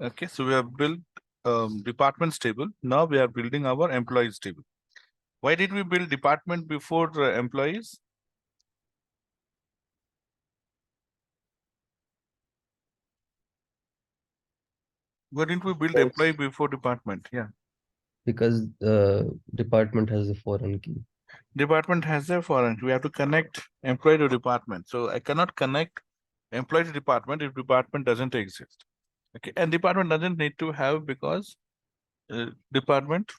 Okay, so we have built departments table. Now we are building our employees table. Why did we build department before employees? Why didn't we build employee before department? Yeah. Because department has a foreign key. Department has a foreign. We have to connect employee to department. So I cannot connect employee to department if department doesn't exist. Okay, and department doesn't need to have because department,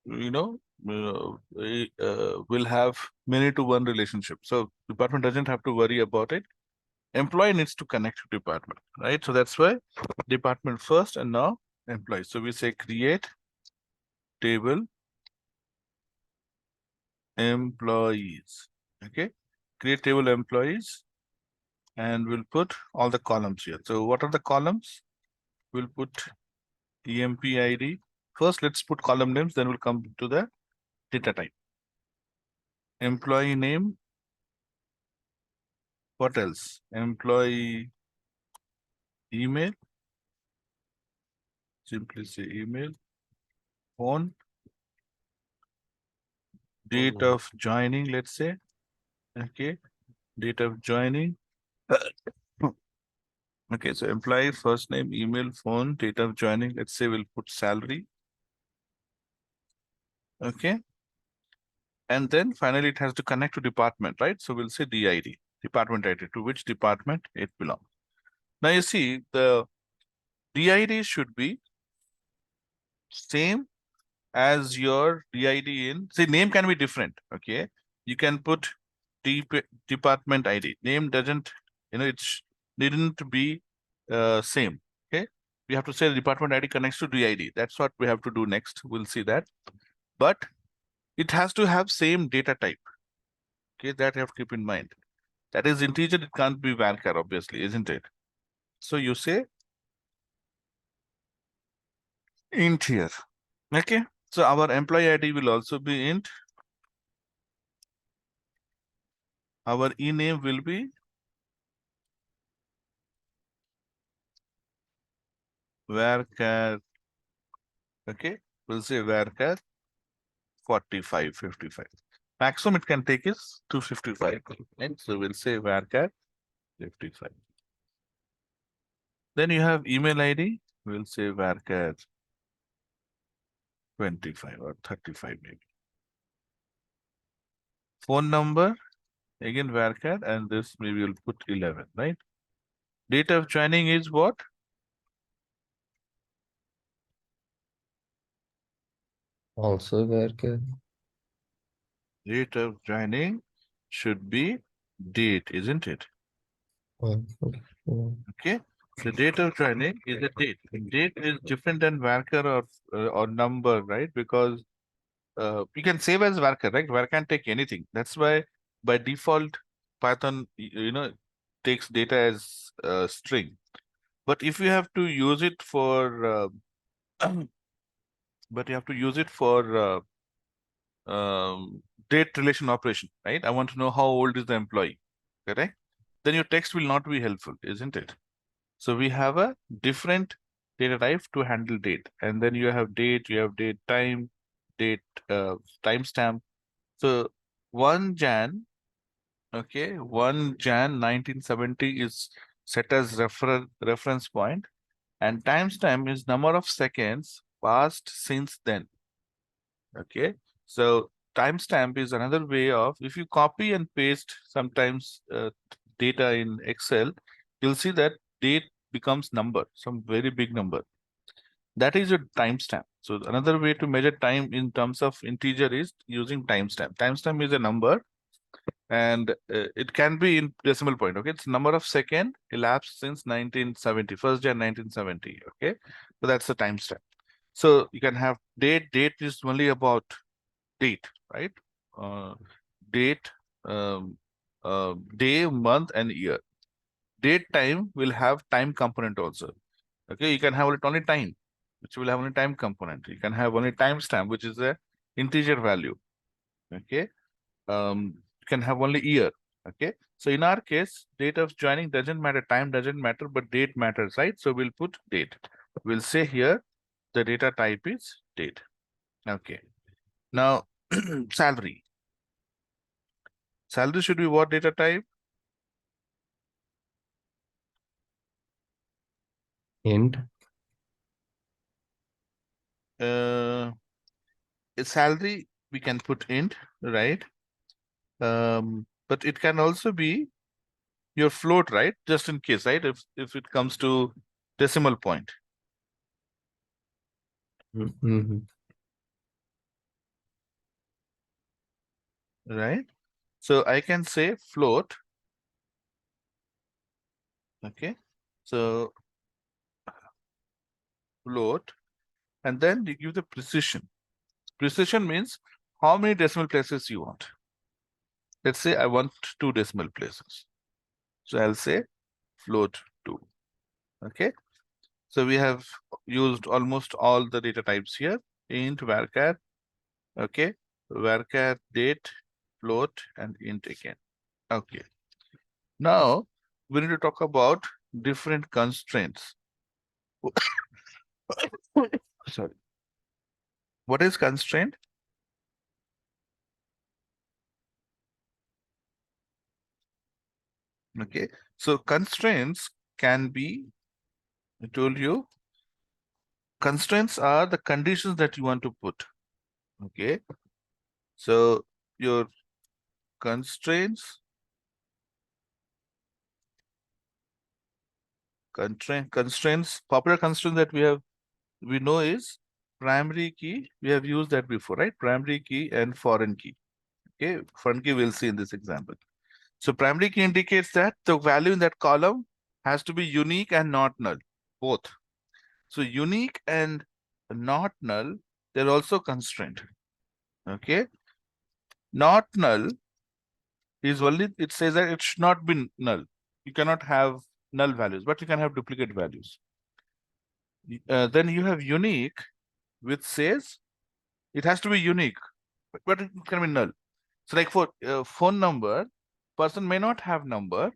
you know, will have many to one relationship. So department doesn't have to worry about it. Employee needs to connect to department, right? So that's why department first and now employee. So we say create table employees. Okay, create table employees, and we'll put all the columns here. So what are the columns? We'll put EMPID. First, let's put column names, then we'll come to the data type. Employee name. What else? Employee email. Simply say email. Phone. Date of joining, let's say. Okay. Date of joining. Okay, so employee first name, email, phone, date of joining. Let's say we'll put salary. Okay. And then finally it has to connect to department, right? So we'll say DID, department ID, to which department it belongs. Now you see the DID should be same as your DID in, see, name can be different. Okay. You can put department ID. Name doesn't, it's needn't be same. Okay. We have to say the department ID connects to DID. That's what we have to do next. We'll see that. But it has to have same data type. Okay, that you have to keep in mind. That is integer, it can't be varchar, obviously, isn't it? So you say int here. Okay, so our employee ID will also be int. Our ename will be varchar. Okay, we'll say varchar 45, 55. Maximum it can take is 255. And so we'll say varchar 55. Then you have email ID. We'll say varchar 25 or 35 maybe. Phone number, again varchar, and this maybe we'll put 11, right? Date of joining is what? Also varchar. Date of joining should be date, isn't it? Okay. Okay. The date of joining is a date. Date is different than varchar or number, right? Because you can save as varchar, right? Varchar can take anything. That's why by default Python, takes data as string. But if you have to use it for, but you have to use it for date relation operation, right? I want to know how old is the employee, correct? Then your text will not be helpful, isn't it? So we have a different data type to handle date. And then you have date time, date timestamp. So 1 Jan, okay, 1 Jan 1970 is set as reference point, and timestamp is number of seconds passed since then. Okay, so timestamp is another way of, if you copy and paste sometimes data in Excel, you'll see that date becomes number, some very big number. That is your timestamp. So another way to measure time in terms of integer is using timestamp. Timestamp is a number, and it can be in decimal point. Okay, it's number of second elapsed since 1970, 1st Jan 1970. Okay, so that's the timestamp. So you can have date. Date is only about date, right? Date, day, month, and year. Date time will have time component also. Okay, you can have only time, which will have only time component. You can have only timestamp, which is a integer value. Okay, you can have only year. Okay, so in our case, date of joining doesn't matter, time doesn't matter, but date matters, right? So we'll put date. We'll say here the data type is date. Okay. Now, salary. Salary should be what data type? Int. Salary we can put int, right? But it can also be your float, right? Just in case, right? If it comes to decimal point, Mm-hmm. right? So I can say float. Okay. So float, and then you give the precision. Precision means how many decimal places you want. Let's say I want 2 decimal places. So I'll say float 2. Okay. So we have used almost all the data types here. Int, varchar, okay, varchar, date, float, and int again. Okay. Now we need to talk about different constraints. Sorry. What is constraint? Okay. So constraints can be, I told you, constraints are the conditions that you want to put. Okay. So your constraints, popular constraints that we know is primary key. We have used that before, right? Primary key and foreign key. Okay. Foreign key we'll see in this example. So primary key indicates that the value in that column has to be unique and not null, both. So unique and not null, they're also constrained. Okay. Not null is only, it says that it should not be null. You cannot have null values, but you can have duplicate values. Then you have unique, which says it has to be unique, but it can be null. So like for phone number, person may not have number,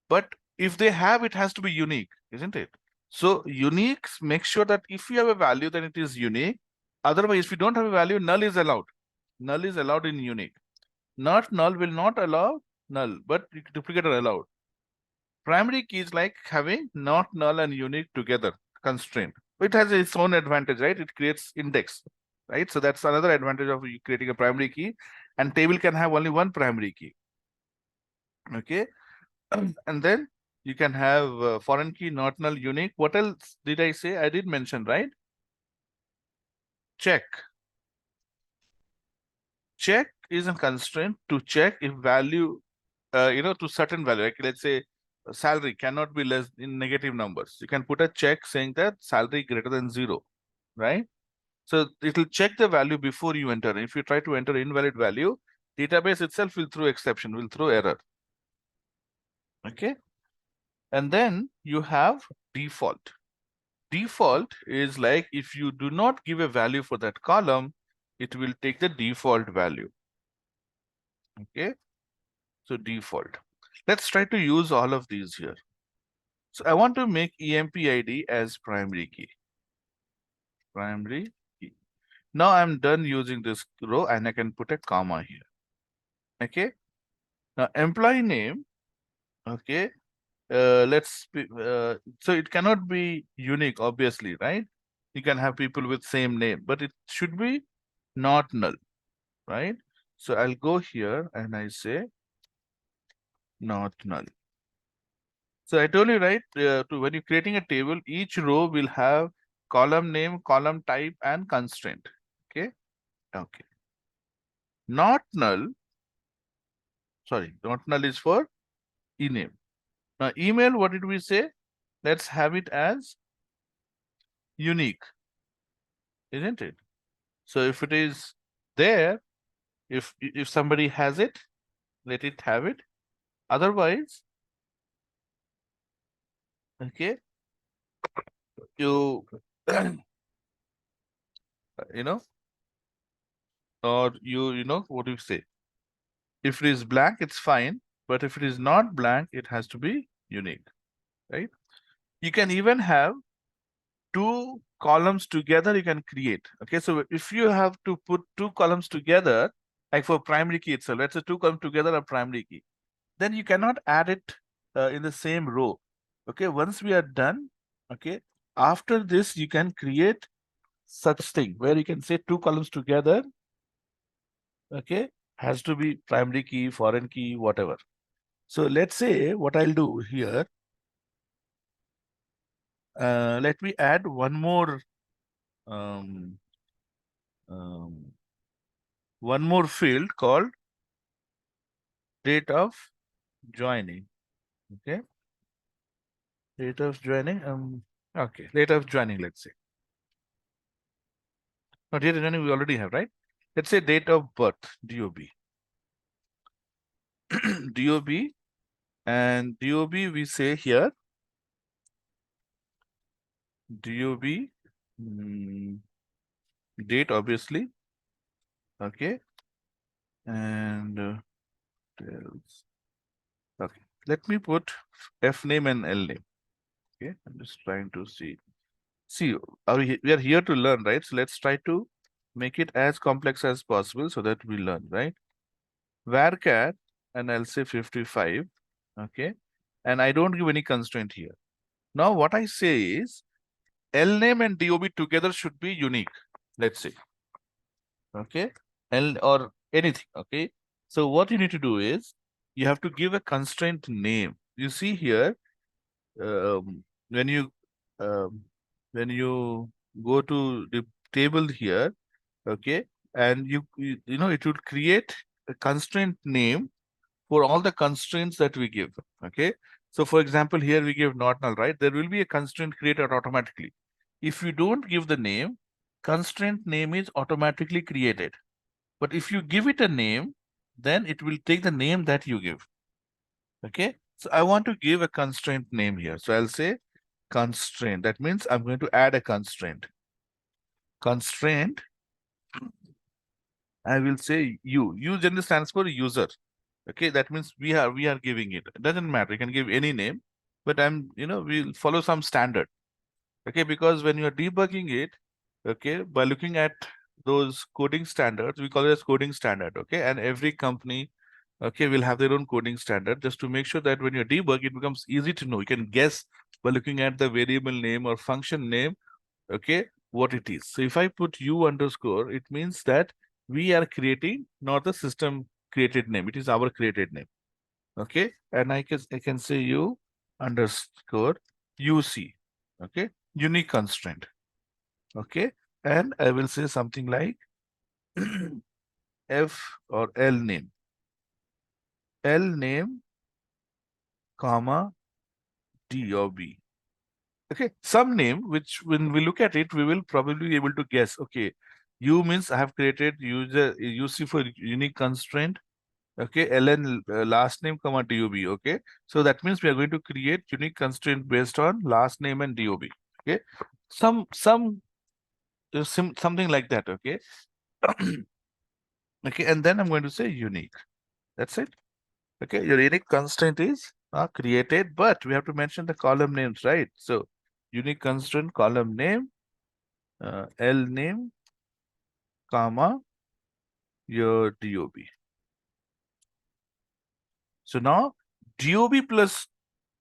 but if they have, it has to be unique, isn't it? So unique makes sure that if you have a value, then it is unique. Otherwise, if you don't have a value, null is allowed. Null is allowed in unique. Not null will not allow null, but duplicate are allowed. Primary key is like having not null and unique together, constraint. It has its own advantage, right? It creates index, right? So that's another advantage of creating a primary key. And table can have only one primary key. Okay. And then you can have foreign key, not null, unique. What else did I say? I did mention, right? Check. Check is a constraint to check if value, to certain value. Like let's say salary cannot be less in negative numbers. You can put a check saying that salary greater than 0, right? So it will check the value before you enter. If you try to enter invalid value, database itself will throw exception, will throw error. Okay. And then you have default. Default is like if you do not give a value for that column, it will take the default value. Okay. So default. Let's try to use all of these here. So I want to make EMPID as primary key. Primary key. Now I'm done using this row and I can put a comma here. Okay. Now employee name. Okay. So it cannot be unique, obviously, right? You can have people with same name, but it should be not null, right? So I'll go here and I say not null. So I told you, right, when you're creating a table, each row will have column name, column type, and constraint. Okay. Okay. Not null. Sorry, not null is for ename. Now email, what did we say? Let's have it as unique, isn't it? So if it is there, if somebody has it, let it have it. Otherwise, okay, you you know, or you know what do you say? If it is blank, it's fine, but if it is not blank, it has to be unique, right? You can even have two columns together, you can create. Okay, so if you have to put two columns together, like for primary key itself, let's say two columns together are primary key, then you cannot add it in the same row. Okay, once we are done, okay, after this you can create such thing where you can say two columns together, okay, has to be primary key, foreign key, whatever. So let's say what I'll do here, let me add one more um, um, field called date of joining. Okay, date of joining. Okay, date of joining. Let's say. No, date of joining we already have, right? Let's say date of birth, DOB. DOB, and DOB we say here DOB date obviously. Okay, and okay, let me put FNAME and LNAME. Okay, I'm just trying to see. See, we are here to learn, right? So let's try to make it as complex as possible so that we learn, right? VARCHAR, and I'll say 55. Okay, and I don't give any constraint here. Now what I say is LNAME and DOB together should be unique. Let's say, okay, or anything. Okay, so what you need to do is you have to give a constraint name. You see here, when you um, go to the table here, okay, and you know it would create a constraint name for all the constraints that we give. Okay, so for example here we give not null, right? There will be a constraint created automatically. If you don't give the name, constraint name is automatically created, but if you give it a name, then it will take the name that you give. Okay, so I want to give a constraint name here, so I'll say constraint. That means I'm going to add a constraint. Constraint, I will say U generally stands for user. Okay, that means we are giving it. It doesn't matter, you can give any name, but we'll follow some standard. Okay, because when you're debugging it, okay, by looking at those coding standards, we call it as coding standard. Okay, and every company, okay, will have their own coding standard, just to make sure that when you debug, it becomes easy to know. You can guess by looking at the variable name or function name, okay, what it is. So if I put U underscore, it means that we are creating, not the system created name, it is our created name. Okay, and I can say U underscore UC, okay, unique constraint. Okay, and I will say something like F or LNAME, LNAME, comma D or B. Okay, some name which when we look at it, we will probably be able to guess. Okay, U means I have created user UC for unique constraint. Okay, LN last name comma DOB. Okay, so that means we are going to create unique constraint based on last name and DOB. Okay, something like that. Okay, okay, and then I'm going to say unique. That's it. Okay, your unique constraint is created, but we have to mention the column names, right? So unique constraint column name, LNAME, comma your DOB. So now DOB plus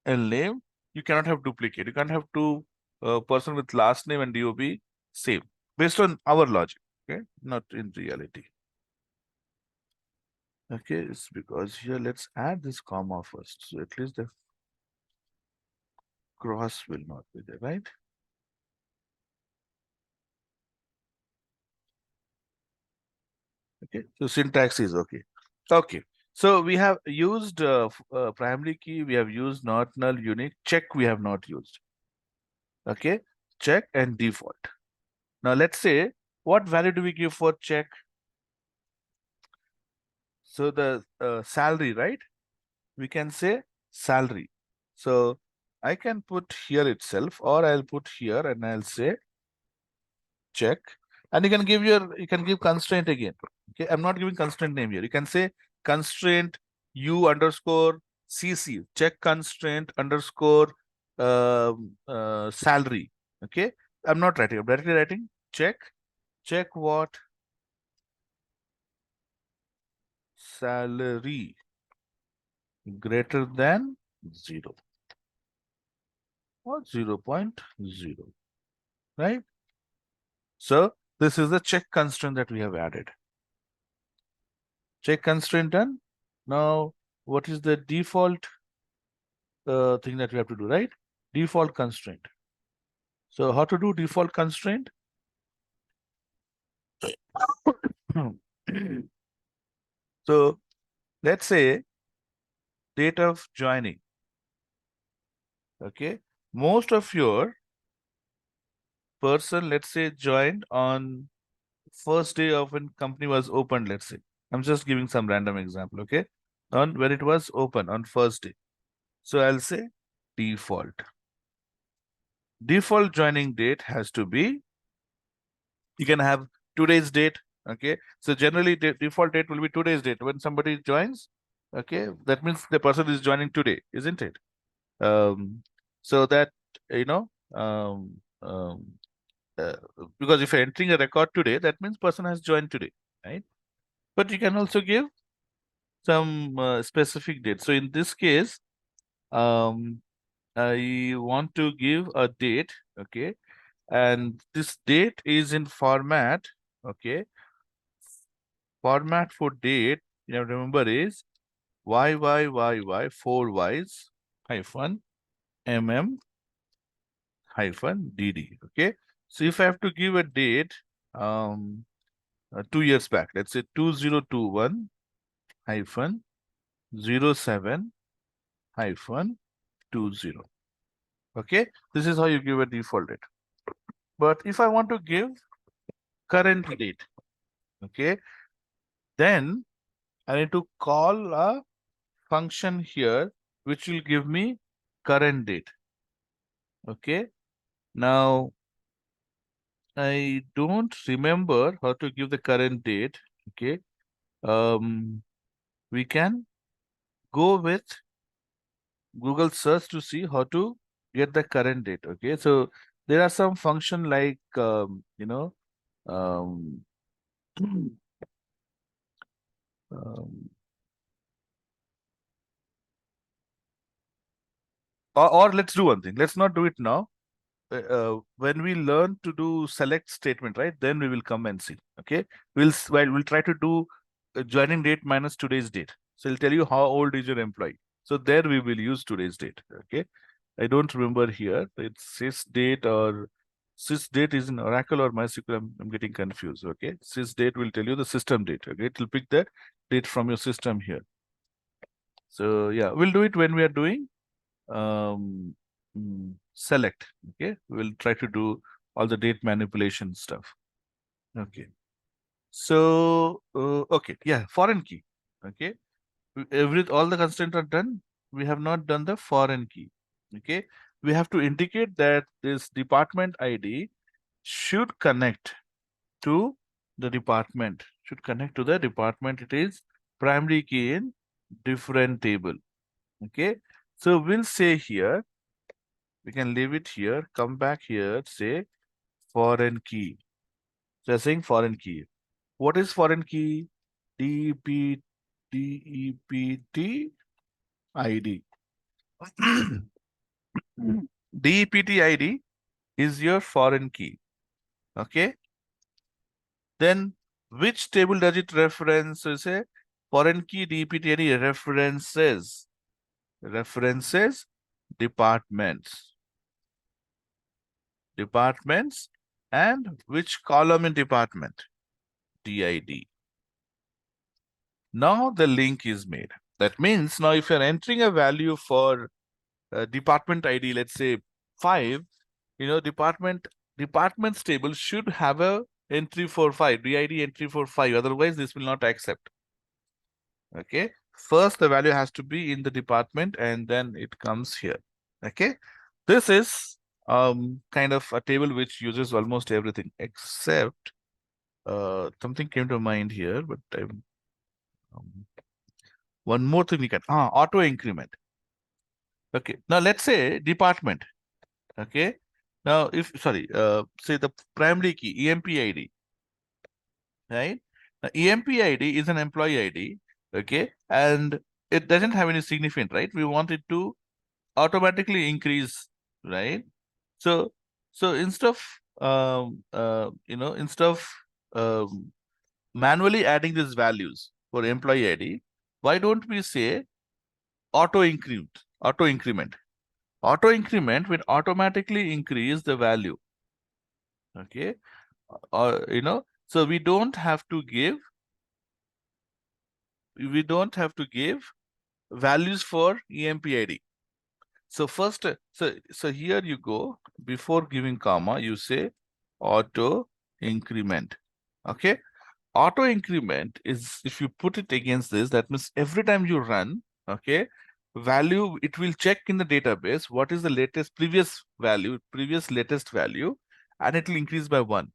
LNAME, you cannot have duplicate. You can't have two person with last name and DOB same, based on our logic. Okay, not in reality. Okay, it's because here let's add this comma first, so at least the cross will not be there, right? Okay, so syntax is okay. Okay, so we have used primary key, we have used not null, unique, check we have not used. Okay, check and default. Now let's say, what value do we give for check? So the salary, right? We can say salary. So I can put here itself, or I'll put here and I'll say check. And you can give constraint again. Okay, I'm not giving constraint name here. You can say constraint U underscore CC, check constraint underscore salary. Okay, I'm not writing, I'm directly writing check what salary greater than 0 or 0.0, right? So this is the check constraint that we have added. Check constraint done. Now, what is the default thing that we have to do, right? Default constraint. So how to do default constraint? So let's say date of joining. Okay. Most of your person, let's say, joined on first day of when company was opened, let's say. I'm just giving some random example, okay? On when it was open on first day. So I'll say default. Default joining date has to be, you can have today's date, okay? So generally the default date will be today's date. When somebody joins, okay, that means the person is joining today, isn't it? So that, you know, because if you're entering a record today, that means person has joined today, right? But you can also give some specific date. So in this case, I want to give a date, okay? And this date is in format, okay? Format for date, you know, remember is YYYY 4Ys hyphen MM-DD, okay? So if I have to give a date, 2 years back, let's say 2021 hyphen 07 hyphen 20. Okay, this is how you give a default date. But if I want to give current date, okay, then I need to call a function here which will give me current date. Okay, now I don't remember how to give the current date. Okay, we can go with Google search to see how to get the current date. Okay, so there are some function like you know, um, um, or let's do one thing. Let's not do it now. When we learn to do select statement, right? Then we will come and see. Okay, we'll try to do joining date minus today's date. So it'll tell you how old is your employee. So there we will use today's date. Okay, I don't remember here. It's sys date or sys date is in Oracle or MySQL. I'm getting confused. Okay, sys date will tell you the system date. Okay, it will pick the date from your system here. So yeah, we'll do it when we are doing select. Okay, we'll try to do all the date manipulation stuff. Okay, so okay, yeah, foreign key. Okay, all the constraints are done. We have not done the foreign key. Okay, we have to indicate that this department ID should connect to the department. Should connect to the department. It is primary key in different table. Okay, so we'll say here, we can leave it here, come back here, say foreign key. So you're saying foreign key. What is foreign key? DEPT ID. DEPT ID is your foreign key. Okay. Then which table does it reference? So say foreign key DEPT ID references departments. Departments and which column in department? DID. Now the link is made. That means now if you're entering a value for department ID, let's say 5, you know, departments table should have a entry for 5, DID entry for 5. Otherwise, this will not accept. Okay. First, the value has to be in the department and then it comes here. Okay. This is kind of a table which uses almost everything except something came to mind here, but one more thing we can auto increment. Okay, now let's say department. Okay, Now, if sorry, say the primary key EMPID, right? Now, EMPID is an employee ID, okay, and it doesn't have any significant, right? We want it to automatically increase, right? So, instead of instead of manually adding these values for employee ID, why don't we say auto increment? Auto increment. Auto increment will automatically increase the value. Okay, so we don't have to give values for EMPID. So first, so here you go, before giving comma, you say auto increment. Okay, auto increment is, if you put it against this, that means every time you run, okay, value, it will check in the database what is the latest previous latest value, and it will increase by 1.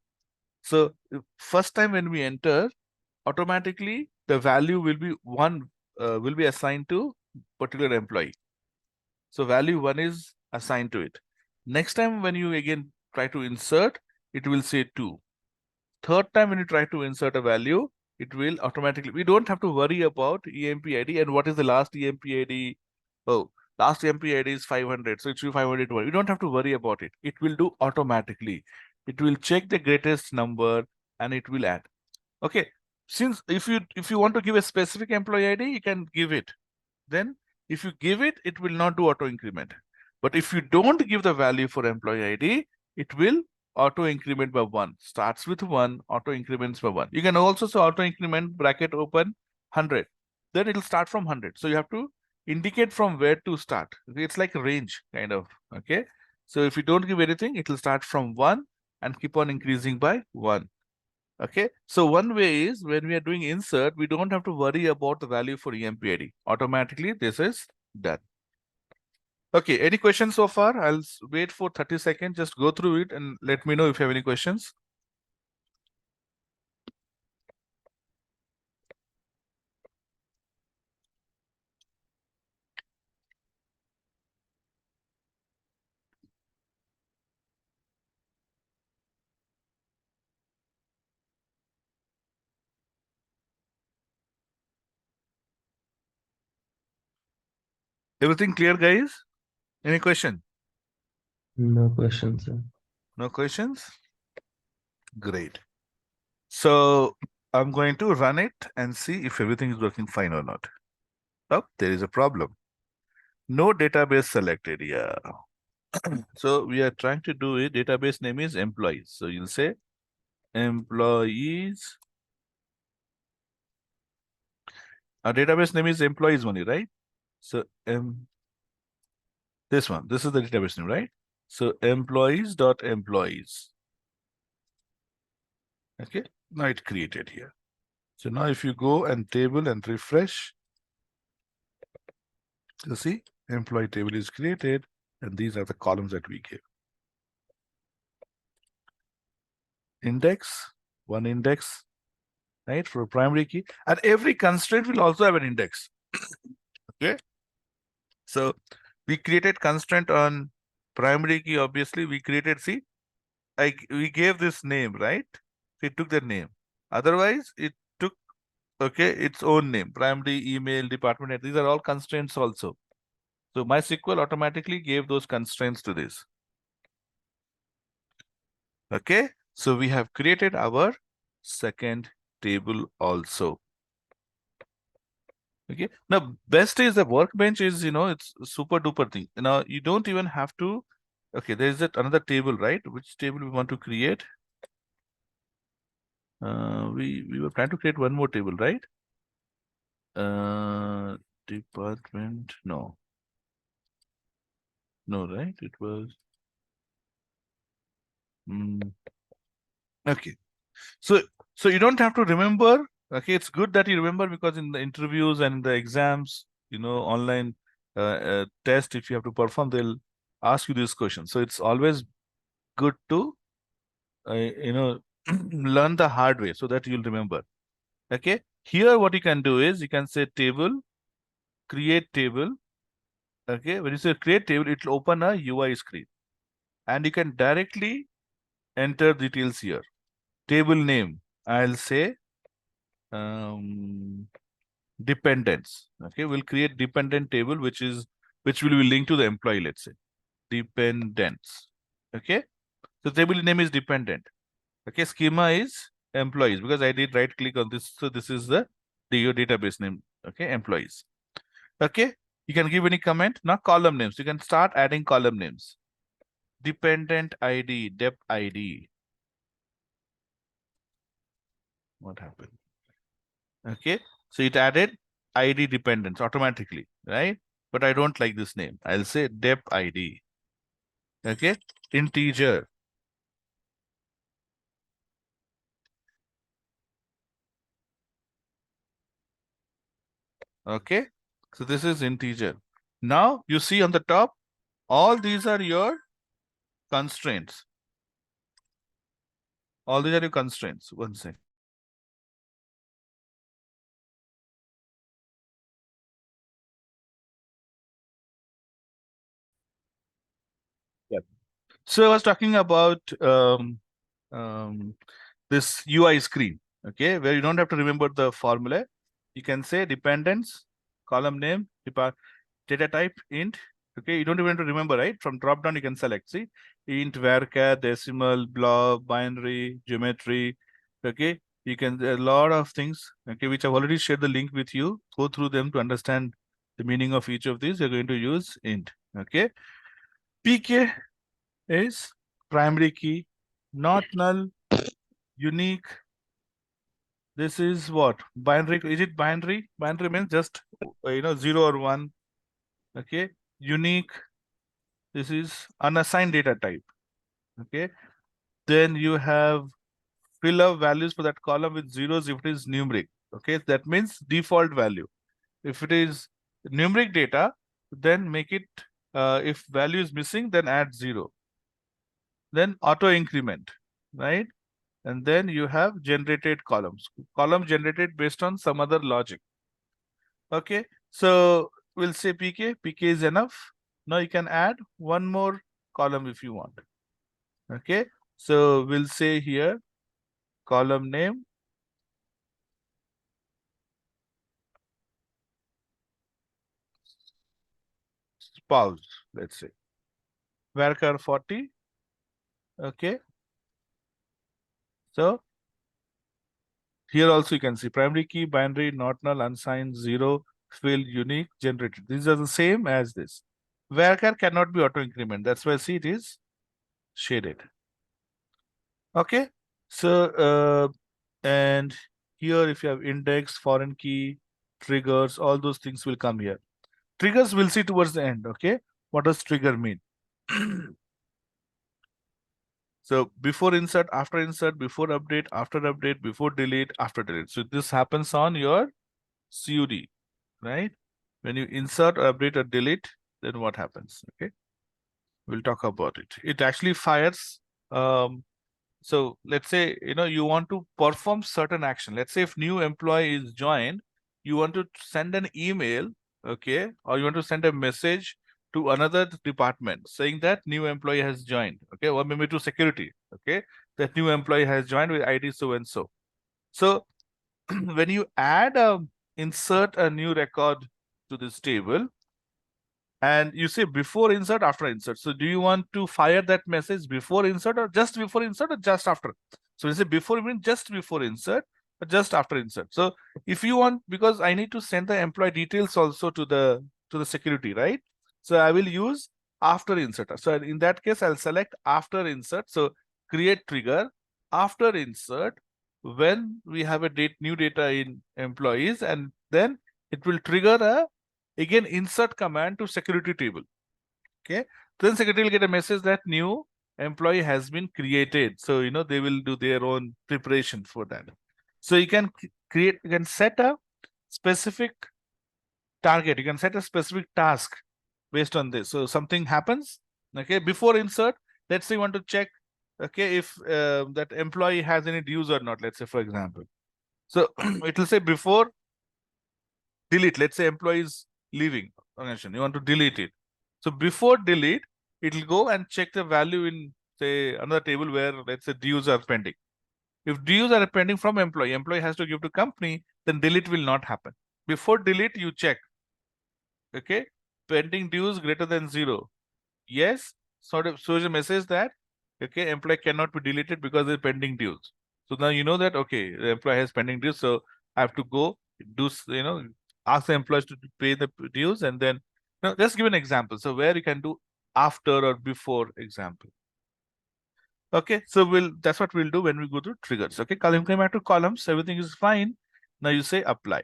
So first time when we enter, automatically the value will be 1, will be assigned to particular employee. So value 1 is assigned to it. Next time when you again try to insert, it will say 2. Third time when you try to insert a value, it will automatically, we don't have to worry about EMPID and what is the last EMPID. Oh, last EMPID is 500, so it should be 501. You don't have to worry about it. It will do automatically. It will check the greatest number and it will add. Okay, since if you want to give a specific employee ID, you can give it. Then if you give it, it will not do auto increment. But if you don't give the value for employee ID, it will auto increment by 1. Starts with 1, auto increments by 1. You can also say auto increment bracket open 100. Then it will start from 100. So you have to indicate from where to start. It's like a range kind of. Okay. So if you don't give anything, it will start from 1 and keep on increasing by 1. Okay, so one way is when we are doing insert, we don't have to worry about the value for EMPID. Automatically, this is done. Okay, any questions so far? I'll wait for 30 seconds. Just go through it and let me know if you have any questions. Everything clear, guys? Any question? No questions, sir. No questions? Great. So I'm going to run it and see if everything is working fine or not. Oh, there is a problem. No database selected. Yeah. So we are trying to do it. Database name is employees. So you'll say employees. Our database name is employees only, right? So this one, this is the database name, right? So employees.Employees. Okay, now it's created here. So now if you go and table and refresh, you see employee table is created, and these are the columns that we give. Index, one index, right, for a primary key, and every constraint will also have an index. Okay, so we created constraint on primary key. Obviously, we created, see, we gave this name, right? It took that name. Otherwise, it took, okay, its own name, primary, email, department. These are all constraints also. So MySQL automatically gave those constraints to this. Okay, so we have created our second table also. Okay, now best is the Workbench is, it's super duper thing. Now you don't even have to, okay, there is another table, right? Which table we want to create? We were trying to create one more table, right? Department, no, right? It was okay. So you don't have to remember. Okay, it's good that you remember, because in the interviews and the exams, online test, if you have to perform, they'll ask you this question. So it's always good to learn the hard way so that you'll remember. Okay, here what you can do is you can say table, create table. Okay, when you say create table, it will open a UI screen, and you can directly enter details here. Table name, I'll say dependents. Okay, we'll create dependent table which will be linked to the employee, let's say. Dependents. Okay, so table name is dependent. Okay, schema is employees because I did right click on this. So this is your database name. Okay, employees. Okay, you can give any comment. Now column names. You can start adding column names. Dependent ID, dep ID. What happened? Okay, so it added ID dependents automatically, right? But I don't like this name. I'll say dep ID. Okay, integer. Okay, so this is integer. Now you see on the top, all these are your constraints. All these are your constraints. One second. Yep. So I was talking about this UI screen, okay, where you don't have to remember the formula. You can say dependents, column name, data type, int. Okay, you don't even have to remember, right? From drop down, you can select, see, int, varchar, decimal, blob, binary, geometry. Okay, you can, there are a lot of things, okay, which I've already shared the link with you. Go through them to understand the meaning of each of these. You're going to use int. Okay, PK is primary key, not null, unique. This is what? Binary. Is it binary? Binary means just 0 or 1. Okay. Unique. This is unassigned data type. Okay. Then you have fill up values for that column with zeros if it is numeric. Okay. That means default value. If it is numeric data, then make it, if value is missing, then add 0. Then auto increment, right? And then you have generated columns. Column generated based on some other logic. Okay, so we'll say PK. PK is enough. Now you can add one more column if you want. Okay, so we'll say here column name, spouse, let's say varchar 40. Okay, so here also you can see primary key, binary, not null, unsigned, 0, fill, unique, generated. These are the same as this. Varchar cannot be auto increment. That's why see it is shaded. Okay, so and here if you have index, foreign key, triggers, all those things will come here. Triggers we'll see towards the end. Okay, what does trigger mean? So before insert, before update, after update, before delete, after delete. So this happens on your CUD, right? When you insert or update or delete, then what happens? Okay, we'll talk about it. It actually fires so let's say, you want to perform certain action. Let's say if new employee is joined, you want to send an email, okay, or you want to send a message to another department saying that new employee has joined, okay, or maybe to security, okay, that new employee has joined with ID so and so. So when you insert a new record to this table, and you say before insert, after insert. So do you want to fire that message before insert or just before insert or just after? So you say before means just before insert or just after insert. So if you want, because I need to send the employee details also to the security, right? So I will use after insert. So in that case, I'll select after insert. So create trigger after insert when we have a new data in employees, and then it will trigger a again insert command to security table. Okay, then security will get a message that new employee has been created. So they will do their own preparation for that. So you can set a specific target, you can set a specific task based on this. So something happens, okay, before insert, let's say you want to check, okay, if that employee has any dues or not, let's say, for example. So it will say before delete, let's say employees leaving organization, you want to delete it. So before delete, it will go and check the value in, say, another table where, let's say, dues are pending. If dues are pending from employee, employee has to give to company, then delete will not happen. Before delete, you check, okay, pending dues greater than 0. Yes, sort of shows a message that, okay, employee cannot be deleted because they're pending dues. So now you know that, okay, the employee has pending dues, so I have to go do, ask the employees to pay the dues, and then, now let's give an example. So where you can do after or before example. Okay, so that's what we'll do when we go to triggers. Okay, column came back to columns, everything is fine. Now you say apply.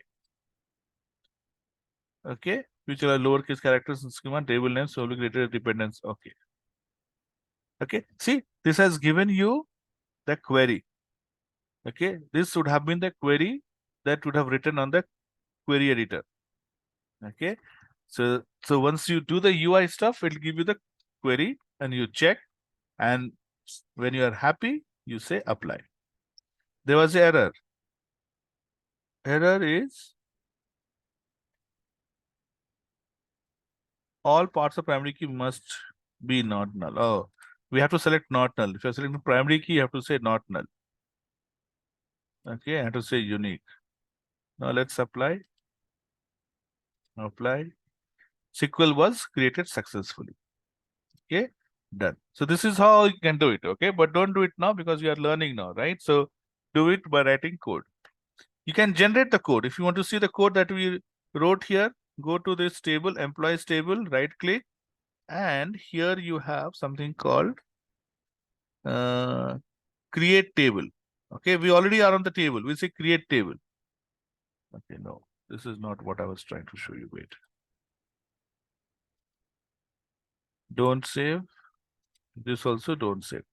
Okay, which are lowercase characters in schema, table names, solely created dependence. Okay. Okay, see, this has given you the query. Okay, this would have been the query that would have written on the query editor. Okay, so once you do the UI stuff, it'll give you the query and you check, and when you are happy, you say apply. There was an error. Error is all parts of primary key must be not null. Oh, we have to select not null. If you're selecting primary key, you have to say not null. Okay, I have to say unique. Now let's apply. Apply. SQL was created successfully. Okay, done. So this is how you can do it. Okay, but don't do it now because you are learning now, right? So do it by writing code. You can generate the code. If you want to see the code that we wrote here, go to this table, employees table, right click, and here you have something called create table. Okay, we already are on the table. We say create table. Okay, no, this is not what I was trying to show you. Wait. Don't save. This also don't save.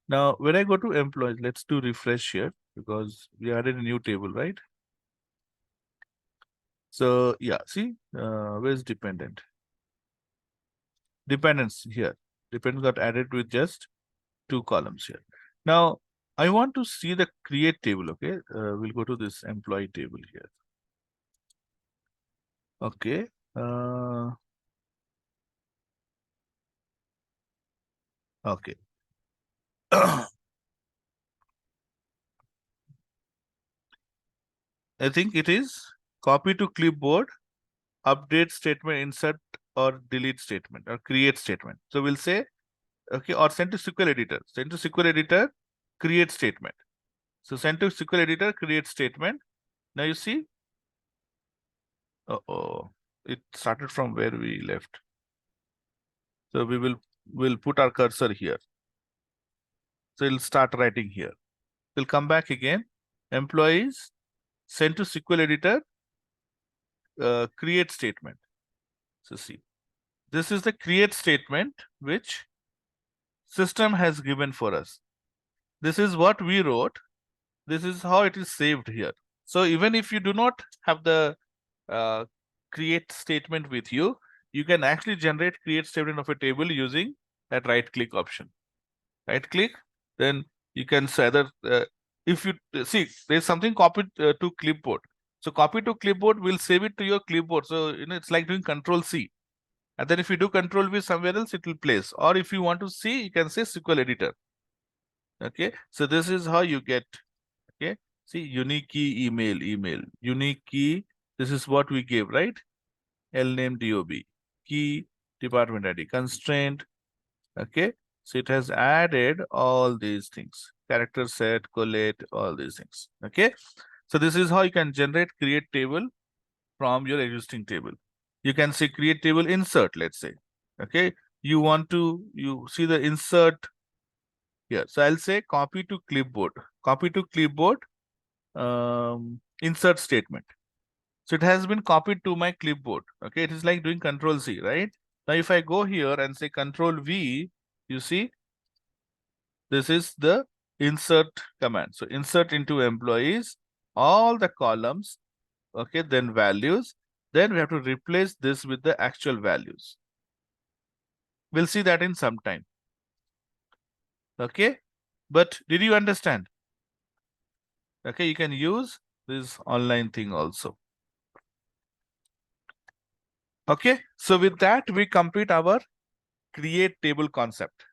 Now, when I go to employees, let's do refresh here because we added a new table, right? So yeah, see, where's dependent? Dependence here. Dependence got added with just 2 columns here. Now, I want to see the create table, okay? We'll go to this employee table here. Okay. Okay. I think it is copy to clipboard, update statement, insert or delete statement or create statement. So we'll say, okay, or send to SQL editor. Send to SQL editor, create statement. So send to SQL editor, create statement. Now you see, it started from where we left. So we'll put our cursor here. So it'll start writing here. We'll come back again. Employees, send to SQL editor, create statement. So see, this is the create statement which system has given for us. This is what we wrote. This is how it is saved here. So even if you do not have the create statement with you, you can actually generate create statement of a table using that right click option. Right click, then you can say either if you see there's something copied to clipboard. So copy to clipboard will save it to your clipboard. So it's like doing Control C. And then if you do Control V somewhere else, it will place. Or if you want to see, you can say SQL editor. Okay, so this is how you get. Okay, see unique key email, unique key. This is what we gave, right? LNAME DOB, key, department ID, constraint. Okay, so it has added all these things, character set, collate, all these things. Okay, so this is how you can generate create table from your existing table. You can say create table insert, let's say. Okay, you see the insert here. So I'll say copy to clipboard, insert statement. So it has been copied to my clipboard. Okay, it is like doing Control C, right? Now, if I go here and say Control V, you see, this is the insert command. So insert into employees, all the columns, okay, then values. Then we have to replace this with the actual values. We'll see that in some time. Okay, but did you understand? Okay, you can use this online thing also. Okay, so with that, we complete our create table concept.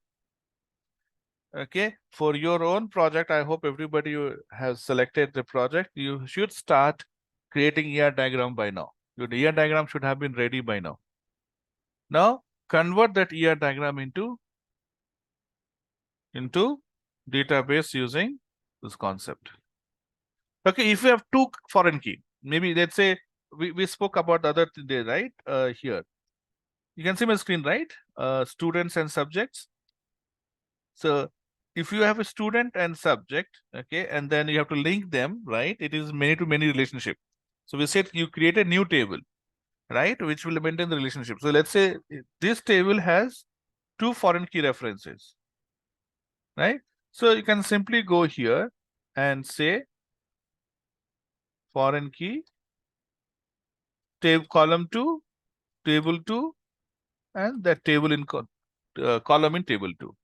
Okay, for your own project, I hope everybody has selected the project. You should start creating ER diagram by now. Your ER diagram should have been ready by now. Now convert that ER diagram into database using this concept. Okay, if you have two foreign key, maybe let's say we spoke about the other day, right? Here. You can see my screen, right? Students and subjects. So if you have a student and subject, okay, and then you have to link them, right? It is many-to-many relationship. So we said you create a new table, right? Which will maintain the relationship. So let's say this table has two foreign key references, right? So you can simply go here and say foreign key, column 2, table 2, and that table in column in table 2.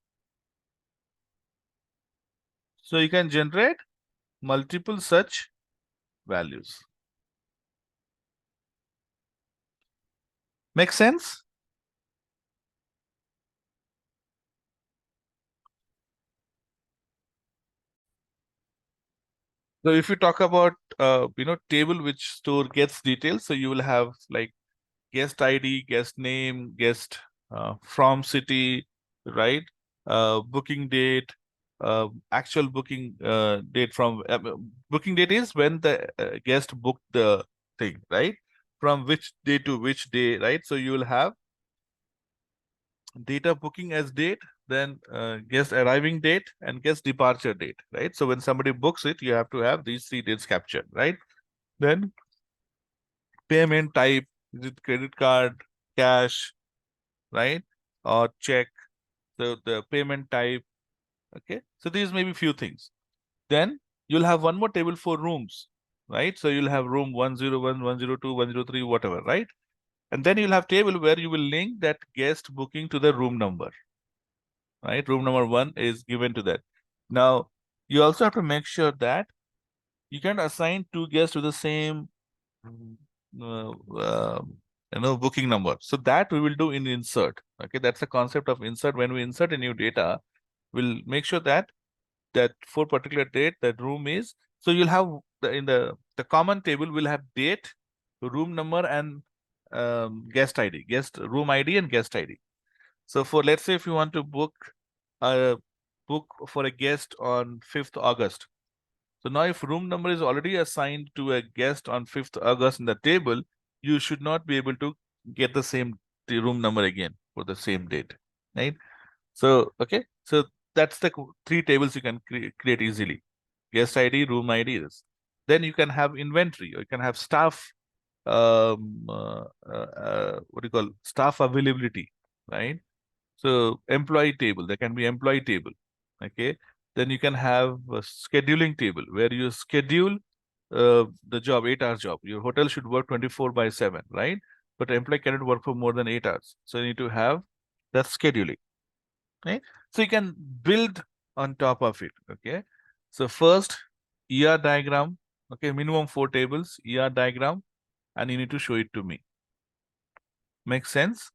So you can generate multiple such values. Make sense? So if you talk about table which store gets details, so you will have like guest ID, guest name, guest from city, right? Booking date, actual booking date from booking date is when the guest booked the thing, right? From which day to which day, right? So you will have data booking as date, then guest arriving date and guest departure date, right? So when somebody books it, you have to have these 3 dates captured, right? Then payment type, is it credit card, cash, right? Or check, the payment type, okay? So these may be few things. Then you'll have one more table for rooms, right? So you'll have room 101, 102, 103, whatever, right? And then you'll have table where you will link that guest booking to the room number, right? Room number 1 is given to that. Now, you also have to make sure that you can assign 2 guests to the same booking number. So that we will do in insert. Okay, that's the concept of insert. When we insert a new data, we'll make sure that for particular date that room is. So you'll have in the common table will have date, room number, and guest ID, guest room ID, and guest ID. So for let's say if you want to book for a guest on 5th August. So now if room number is already assigned to a guest on 5th August in the table, you should not be able to get the same room number again for the same date, right? So, okay. So that's the 3 tables you can create easily. Guest ID, room ID. Then you can have inventory, or you can have staff, what do you call, staff availability, right? So employee table, there can be employee table, okay? Then you can have a scheduling table where you schedule the job, 8-hour job. Your hotel should work 24/7, right? But the employee cannot work for more than 8 hours. So you need to have that scheduling, right? So you can build on top of it, okay? So first, ER diagram, okay, minimum 4 tables, ER diagram, and you need to show it to me. Make sense?